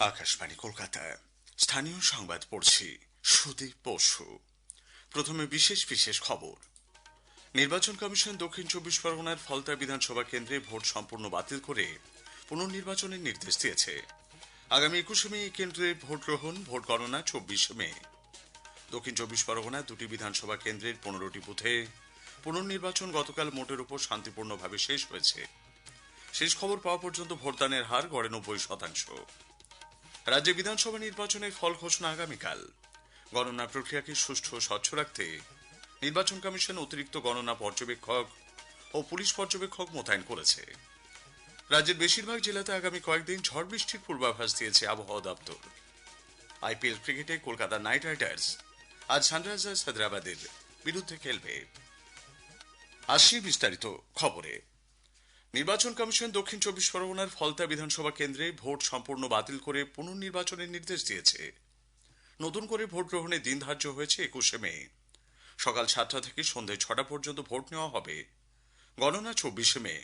আকাশবাণী কলকাতা স্থানীয় সংবাদ পড়ছি সুদীপ বসু। প্রথমে বিশেষ বিশেষ খবর। নির্বাচন কমিশন দক্ষিণ 24 পরগনার ফলতা বিধানসভা কেন্দ্রে ভোট সম্পূর্ণ বাতিল করে পুনর্নির্বাচনের নির্দেশ দিয়েছে। আগামী 21 মে এই কেন্দ্রে ভোট গ্রহণ, ভোট গণনা 24 মে। দক্ষিণ 24 পরগনা দুটি বিধানসভা কেন্দ্রের 15টি বুথে পুনর্নির্বাচন গতকাল মোটের উপর শান্তিপূর্ণভাবে শেষ হয়েছে। শেষ খবর পাওয়া পর্যন্ত ভোটদানের হার গড়ে 90%। রাজ্যে বিধানসভা নির্বাচনের ফল ঘোষণা আগামীকাল। গণনা প্রক্রিয়াকে সুষ্ঠু ও স্বচ্ছ রাখতে নির্বাচন কমিশন অতিরিক্ত গণনা পর্যবেক্ষক ও পুলিশ পর্যবেক্ষক মোতায়েন করেছে। রাজ্যের বেশিরভাগ জেলাতে আগামী কয়েকদিন ঝড় বৃষ্টির পূর্বাভাস দিয়েছে আবহাওয়া দপ্তর। আইপিএল ক্রিকেটে কলকাতা নাইট রাইডার্স আজ সানরাইজার্স হায়দ্রাবাদের বিরুদ্ধে খেলবে। আসছি বিস্তারিত খবরে। নির্বাচন কমিশন দক্ষিণ 24 পরগনার ফলতা বিধানসভা কেন্দ্রে ভোট সম্পূর্ণ বাতিল করে পুনর্নির্বাচনের নির্দেশ দিয়েছে। নতুন করে ভোট গ্রহণের দিন ধার্য হয়েছে 21 মে। সকাল 7টা থেকে সন্ধ্যে 6টা পর্যন্ত ভোট নেওয়া হবে। গণনা 24 মে।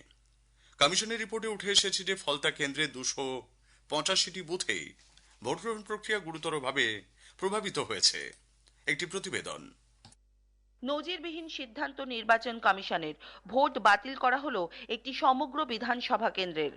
কমিশনের রিপোর্টে উঠে এসেছে যে ফলতা কেন্দ্রে 285টি বুথেই ভোট গ্রহণ প্রক্রিয়া গুরুতরভাবে প্রভাবিত হয়েছে। একটি প্রতিবেদন। নজিরবিহীন সিদ্ধান্ত নির্বাচন কমিশনের। ভোট বাতিল করা হলো একটি সমগ্র বিধানসভা কেন্দ্রের।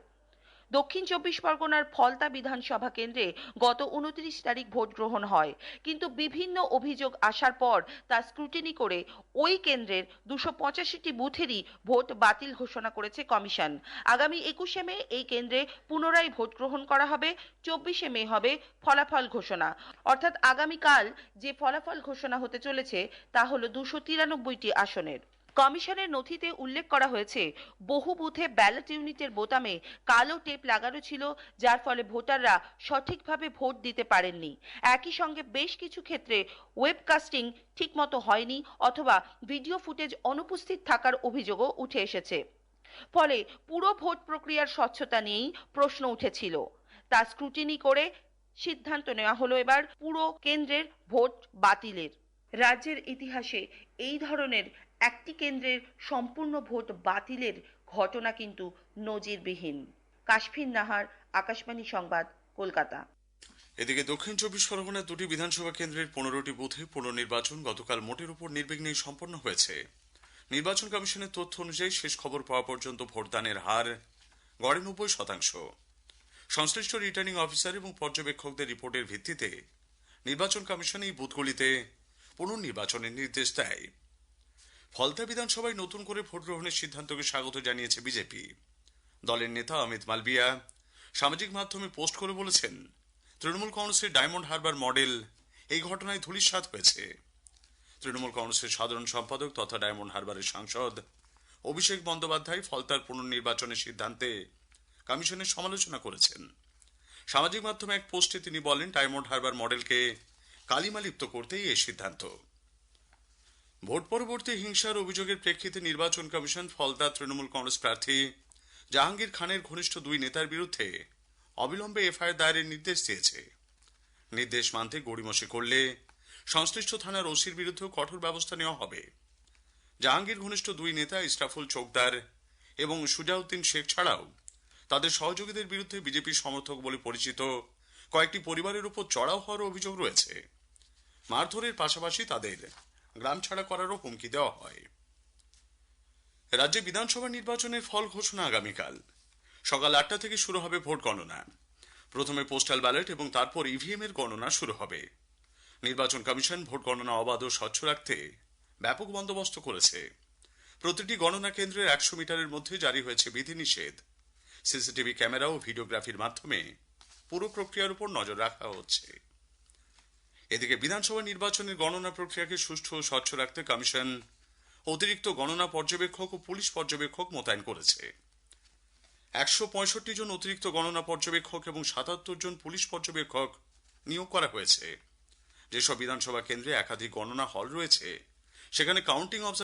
দক্ষিণ 24 পরগনার ফলতা বিধানসভা কেন্দ্রে গত 29 তারিখ ভোট গ্রহণ হয়, কিন্তু বিভিন্ন অভিযোগ আসার পর তা স্ক্রুটিনি করে ওই কেন্দ্রের 285টি বুথেরই ভোট বাতিল ঘোষণা করেছে কমিশন। আগামী 21 মে এই কেন্দ্রে পুনরায় ভোট গ্রহণ করা হবে। 24 মে হবে ফলাফল ঘোষণা। অর্থাৎ আগামীকাল যে ফলাফল ঘোষণা হতে চলেছে তা হলো 293টি আসনের। কমিশনের নথিতে উল্লেখ করা হয়েছে, বহু বুথে ব্যালট ইউনিটের বোতামে কালো টেপ লাগানো ছিল, যার ফলে ভোটাররা সঠিকভাবে ভোট দিতে পারেননি। একই সঙ্গে বেশ কিছু ক্ষেত্রে ওয়েবকাস্টিং ঠিকমতো হয়নি অথবা ভিডিও ফুটেজ অনুপস্থিত থাকার অভিযোগও উঠে এসেছে। ফলে পুরো ভোট প্রক্রিয়ার স্বচ্ছতা নিয়েই প্রশ্ন উঠেছিল। তা স্ক্রুটিনি করে সিদ্ধান্ত নেওয়া হলো এবার পুরো কেন্দ্রের ভোট বাতিলের। রাজ্যের ইতিহাসে এই ধরনের একটি কেন্দ্রের সম্পূর্ণ ভোট বাতিলের ঘটনা কিন্তু নজিরবিহীন। কাশফিন নাহার, আকাশবাণী সংবাদ, কলকাতা। এদিকে দক্ষিণ 24 পরগনার দুটি বিধানসভা কেন্দ্রের 15টি বুথে পুনর্নির্বাচন গতকাল মোটের উপর নির্বিঘ্নে সম্পন্ন হয়েছে। নির্বাচন কমিশনের তথ্য অনুযায়ী শেষ খবর পাওয়া পর্যন্ত ভোটদানের হার গড়ে 90%। সংশ্লিষ্ট রিটার্নিং অফিসার এবং পর্যবেক্ষকদের রিপোর্টের ভিত্তিতে নির্বাচন কমিশন এই বুথগুলিতে পুনর্নির্বাচনের নির্দেশ দেয়। ফলতা বিধানসভায় নতুন করে ভোট গ্রহণের সিদ্ধান্তকে স্বাগত জানিয়েছে বিজেপি। দলের নেতা অমিত মালবিয়া সামাজিক মাধ্যমে পোস্ট করে বলেছেন, তৃণমূল কংগ্রেসের ডায়মন্ড হারবার মডেল এই ঘটনায় ধূলিসাৎ হয়েছে। তৃণমূল কংগ্রেসের সাধারণ সম্পাদক তথা ডায়মন্ড হারবারের সাংসদ অভিষেক বন্দ্যোপাধ্যায় ফলতার পুনর্নির্বাচনের সিদ্ধান্তে কমিশনের সমালোচনা করেছেন। সামাজিক মাধ্যমে এক পোস্টে তিনি বলেন, ডায়মন্ড হারবার মডেলকে কালিমালিপ্ত করতেই এই সিদ্ধান্ত। ভোট পরবর্তী হিংসার অভিযোগের প্রেক্ষিতে নির্বাচন কমিশন ফলতা তৃণমূল কংগ্রেস প্রার্থী জাহাঙ্গীর খানের ঘনিষ্ঠ দুই নেতার বিরুদ্ধে অবিলম্বে এফআইআর দায়েরের নির্দেশ দিয়েছে। নির্দেশ মানতে গড়িমসি করলে সংশ্লিষ্ট থানার ওসির বিরুদ্ধেও কঠোর ব্যবস্থা নেওয়া হবে। জাহাঙ্গীর ঘনিষ্ঠ দুই নেতা ইসরাফুল চোকদার এবং সুজাউদ্দিন শেখ ছাড়াও তাদের সহযোগীদের বিরুদ্ধে বিজেপির সমর্থক বলে পরিচিত কয়েকটি পরিবারের উপর চড়াও হওয়ার অভিযোগ রয়েছে। মারধরের পাশাপাশি তাদের গ্রাম ছাড়া করারও হুমকি দেওয়া হয়। রাজ্যে বিধানসভা নির্বাচনের ফল ঘোষণা আগামীকাল সকাল 8টা থেকে শুরু হবে ভোট গণনা। প্রথমে পোস্টাল ব্যালট এবং তারপর ইভিএম এর গণনা শুরু হবে। নির্বাচন কমিশন ভোট গণনা অবাধ ও স্বচ্ছ রাখতে ব্যাপক বন্দোবস্ত করেছে। প্রতিটি গণনা কেন্দ্রের 100 মিটারের মধ্যে জারি হয়েছে বিধিনিষেধ। সিসিটিভি ক্যামেরা ও ভিডিওগ্রাফির মাধ্যমে পুরো প্রক্রিয়ার উপর নজর রাখা হচ্ছে। এদিকে বিধানসভা নির্বাচনের গণনা প্রক্রিয়াকে সুষ্ঠু ও স্বচ্ছ রাখতে কমিশন অতিরিক্ত গণনা পর্যবেক্ষক ও পুলিশ পর্যবেক্ষক মোতায়েন করেছে। 165 জন অতিরিক্ত গণনা পর্যবেক্ষক এবং 77 জন পুলিশ পর্যবেক্ষক নিয়োগ করা হয়েছে। যেসব বিধানসভা কেন্দ্রে একাধিক গণনা হল রয়েছে সেখানে কাউন্টিং